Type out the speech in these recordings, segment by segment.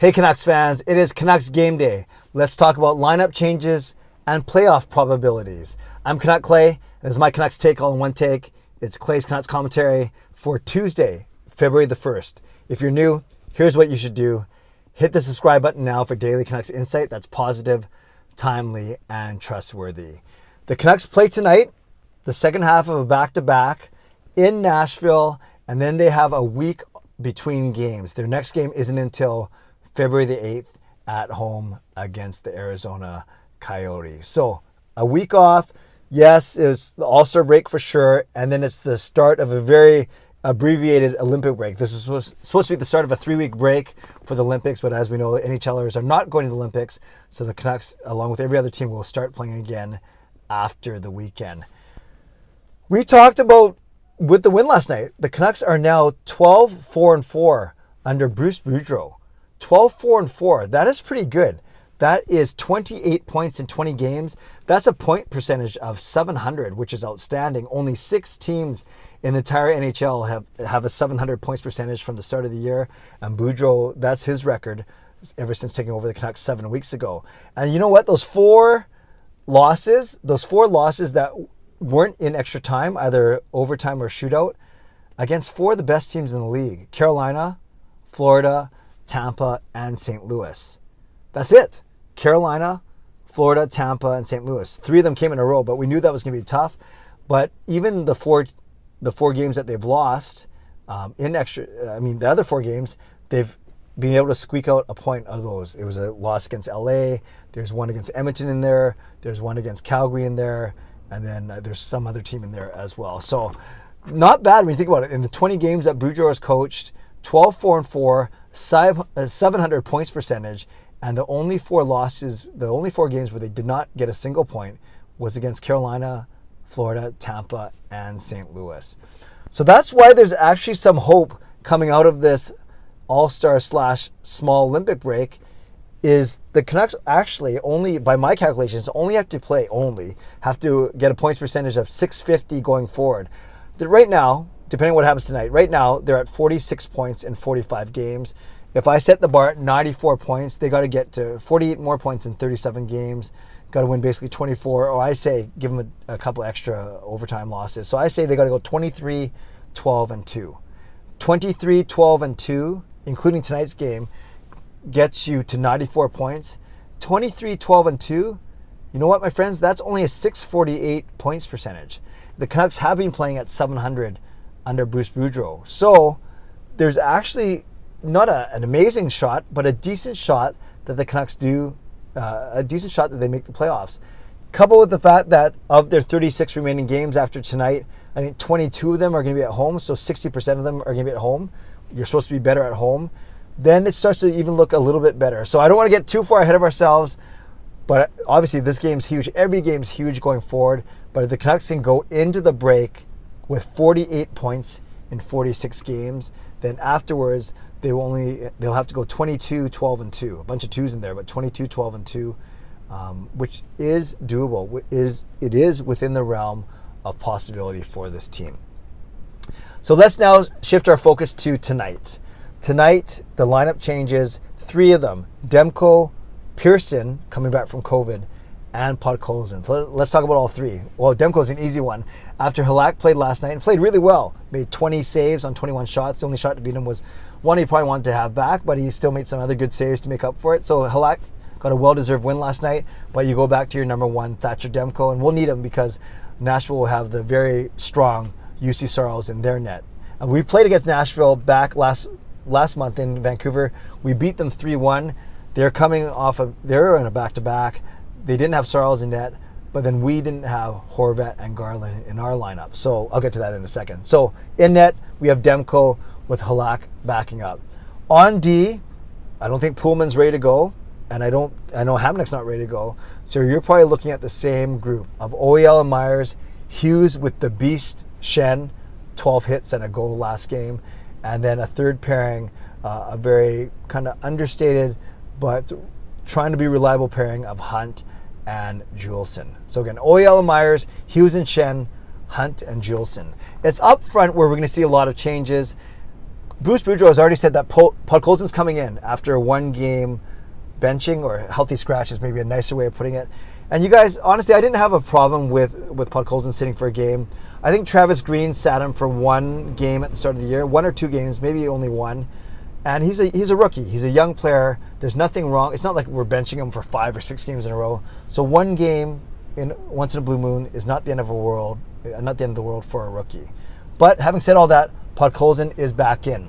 Hey Canucks fans, it is Canucks Game Day. Let's talk about lineup changes and playoff probabilities. I'm Canuck Clay, and this is my Canucks take all in one take. It's Clay's Canucks commentary for Tuesday, February the 1st. If you're new, here's what you should do. Hit the subscribe button now for daily Canucks insight that's positive, timely, and trustworthy. The Canucks play tonight, the second half of a back-to-back in Nashville, and then they have a week between games. Their next game isn't until February the 8th at home against the Arizona Coyotes. So a week off. Yes, it was the All-Star break for sure. And then it's the start of a very abbreviated Olympic break. This was supposed to be the start of a 3-week break for the Olympics. But as we know, NHLers are not going to the Olympics. So the Canucks, along with every other team, will start playing again after the weekend. We talked about, with the win last night, the Canucks are now 12-4-4 under Bruce Boudreau. 12-4-4. That is pretty good. That is 28 points in 20 games. That's a point percentage of 700, which is outstanding. Only 6 teams in the entire NHL have a 700 points percentage from the start of the year. And Boudreau, that's his record ever since taking over the Canucks 7 weeks ago. And you know what? Those four losses that weren't in extra time, either overtime or shootout, against 4 of the best teams in the league: Carolina, Florida, Tampa, and St. Louis. That's it. Carolina, Florida, Tampa, and St. Louis. 3 of them came in a row, but we knew that was going to be tough. But even the four games that they've lost the other 4 games, they've been able to squeak out a point out of those. It was a loss against LA. There's one against Edmonton in there. There's one against Calgary in there. And then there's some other team in there as well. So not bad when you think about it. In the 20 games that Boudreau has coached, 12-4-4, 700 points percentage, and the only 4 games where they did not get a single point was against Carolina, Florida, Tampa, and St. Louis. So that's why there's actually some hope coming out of this All-Star / small Olympic break. Is the Canucks actually only, by my calculations, have to get a points percentage of 650 going forward. Right now, depending on what happens tonight, right now they're at 46 points in 45 games. If I set the bar at 94 points, they got to get to 48 more points in 37 games. Got to win basically 24, or I say give them a couple extra overtime losses. So I say they got to go 23, 12, and 2. 23, 12, and 2, including tonight's game, gets you to 94 points. 23, 12, and 2, you know what, my friends? That's only a 648 points percentage. The Canucks have been playing at 700 under Bruce Boudreau. So there's actually not an amazing shot, but a decent shot that the Canucks do, a decent shot that they make the playoffs. Coupled with the fact that of their 36 remaining games after tonight, I think 22 of them are going to be at home, so 60% of them are going to be at home. You're supposed to be better at home. Then it starts to even look a little bit better. So I don't want to get too far ahead of ourselves, but obviously this game's huge. Every game's huge going forward, but if the Canucks can go into the break with 48 points in 46 games, then afterwards they'll have to go 22, 12, and 2. A bunch of 2s in there, but 22, 12, and 2, which is doable. It is within the realm of possibility for this team. So let's now shift our focus to tonight. Tonight, the lineup changes, 3 of them: Demko, Pearson, coming back from COVID, and Podkolzin. So let's talk about all 3. Well, Demko's an easy one. After Halak played last night and played really well, made 20 saves on 21 shots. The only shot to beat him was one he probably wanted to have back, but he still made some other good saves to make up for it. So Halak got a well-deserved win last night, but you go back to your number 1, Thatcher Demko, and we'll need him because Nashville will have the very strong UC Saros in their net. And we played against Nashville back last month in Vancouver. We beat them 3-1. They're in a back-to-back. They didn't have Saros in net, but then we didn't have Horvat and Garland in our lineup. So I'll get to that in a second. So in net, we have Demko with Halak backing up. On D, I don't think Pullman's ready to go, and I know Hamnick's not ready to go. So you're probably looking at the same group of OEL and Myers, Hughes with the beast Schenn, 12 hits and a goal last game, and then a third pairing, a very kind of understated but trying to be reliable pairing of Hunt and Juleson. So again, OEL and Myers, Hughes and Schenn, Hunt and Juleson. It's up front where we're going to see a lot of changes. Bruce Boudreau has already said that Podkolzin's coming in after one game benching, or healthy scratch is maybe a nicer way of putting it. And you guys, honestly, I didn't have a problem with Podkolzin sitting for a game. I think Travis Green sat him for one game at the start of the year, 1 or 2 games, maybe only one. And he's a rookie. He's a young player. There's nothing wrong. It's not like we're benching him for 5 or 6 games in a row. So one game once in a blue moon is not the end of the world for a rookie. But having said all that, Podkolzin is back in.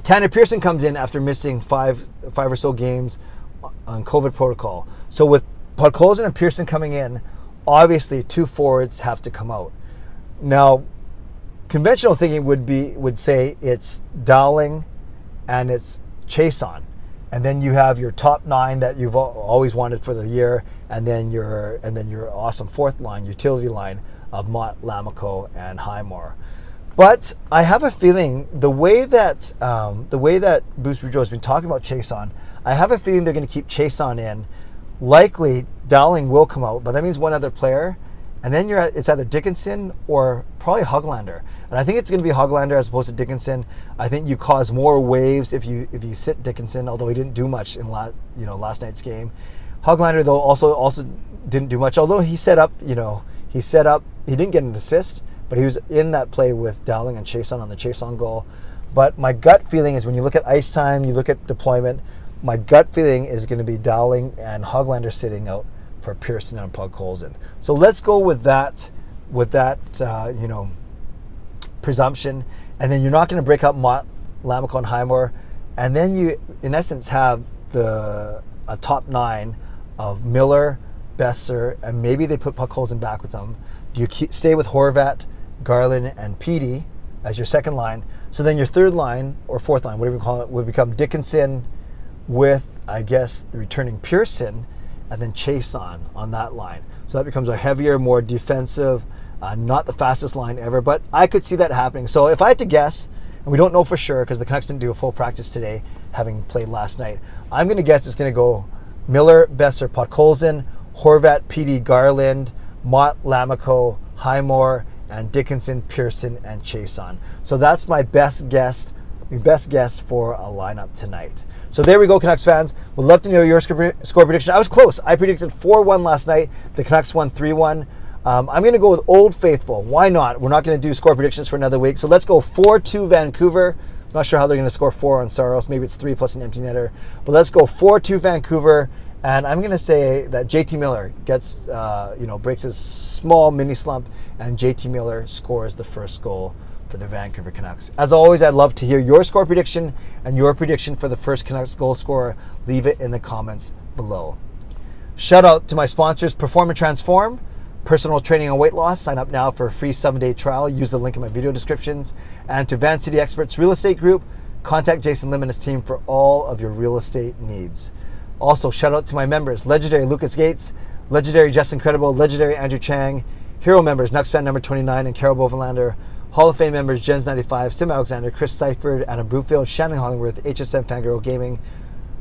Tanner Pearson comes in after missing five or so games on COVID protocol. So with Podkolzin and Pearson coming in, obviously 2 forwards have to come out. Now, conventional thinking would say it's Dowling and it's Chason, and then you have your top 9 that you've always wanted for the year, and then your awesome 4th line, utility line of Mott, Lammikko, and Highmore. But I have a feeling the way that Bruce Boudreau has been talking about Chason, I have a feeling they're going to keep Chason in. Likely Dowling will come out, but that means one other player, and then it's either Dickinson or probably Höglander. And I think it's going to be Höglander as opposed to Dickinson. I think you cause more waves if you sit Dickinson, although he didn't do much in last night's game. Höglander though also didn't do much, although he set up. He didn't get an assist, but he was in that play with Dowling and Chason on the Chason goal. But my gut feeling is when you look at ice time, you look at deployment, my gut feeling is going to be Dowling and Höglander sitting out for Pearson and Podkolzin. So let's go with that presumption, and then you're not going to break up Mott, Lammikko, and Highmore, and then you, in essence, have a top 9 of Miller, Besser, and maybe they put Podkolzin back with them. You stay with Horvat, Garland, and Petey as your second line. So then your third line, or fourth line, whatever you call it, would become Dickinson with, I guess, the returning Pearson, and then Chason on that line. So that becomes a heavier, more defensive, not the fastest line ever, but I could see that happening. So if I had to guess, and we don't know for sure because the Canucks didn't do a full practice today, having played last night, I'm going to guess it's going to go Miller, Besser, Podkolzin, Horvat, Petey, Garland, Mott, Lammikko, Highmore, and Dickinson, Pearson, and Chason. So that's my best guess for a lineup tonight. So there we go, Canucks fans. Would love to know your score prediction. I was close. I predicted 4-1 last night. The Canucks won 3-1. I'm going to go with Old Faithful. Why not? We're not going to do score predictions for another week. So let's go 4-2 Vancouver. I'm not sure how they're going to score 4 on Saros. Maybe it's 3 plus an empty netter. But let's go 4-2 Vancouver. And I'm going to say that JT Miller gets, breaks his small mini slump, and JT Miller scores the first goal for the Vancouver Canucks. As always, I'd love to hear your score prediction and your prediction for the first Canucks goal scorer. Leave it in the comments below. Shout out to my sponsors, Perform and Transform, personal training and weight loss. Sign up now for a free 7-day trial. Use the link in my video descriptions. And to Van City Experts Real Estate Group, contact Jason Lim and his team for all of your real estate needs. Also, shout out to my members, legendary Lucas Gates, legendary Justin Credible, legendary Andrew Chang, hero members nucksfan number 29 and Carol Bovenlander, Hall of Fame members Jens 95, simalexander, Chris Seifried, Adam Brewfield, Shannon Hollingworth, HSM Fangirl Gaming,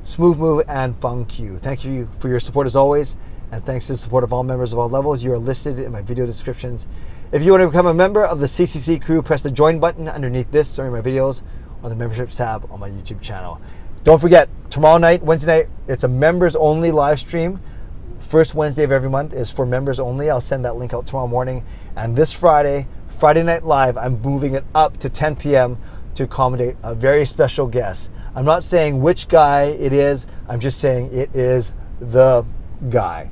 Smooth Move, and Fung Q. Thank you for your support as always, and thanks to the support of all members of all levels. You are listed in my video descriptions. If you want to become a member of the CCC Crew, press the join button underneath this or in my videos on the memberships tab on my YouTube channel. Don't forget, tomorrow night, Wednesday night, it's a members only live stream. First Wednesday of every month is for members only. I'll send that link out tomorrow morning. And this Friday Night Live, I'm moving it up to 10 p.m. to accommodate a very special guest. I'm not saying which guy it is. I'm just saying it is the guy.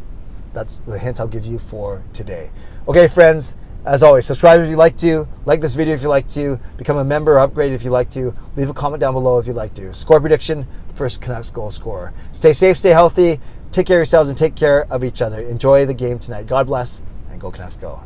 That's the hint I'll give you for today. Okay, friends, as always, subscribe if you'd like to, like this video if you'd like to, become a member or upgrade if you'd like to, leave a comment down below if you'd like to. Score prediction, first Canucks goal scorer. Stay safe, stay healthy, take care of yourselves, and take care of each other. Enjoy the game tonight. God bless, and go Canucks go.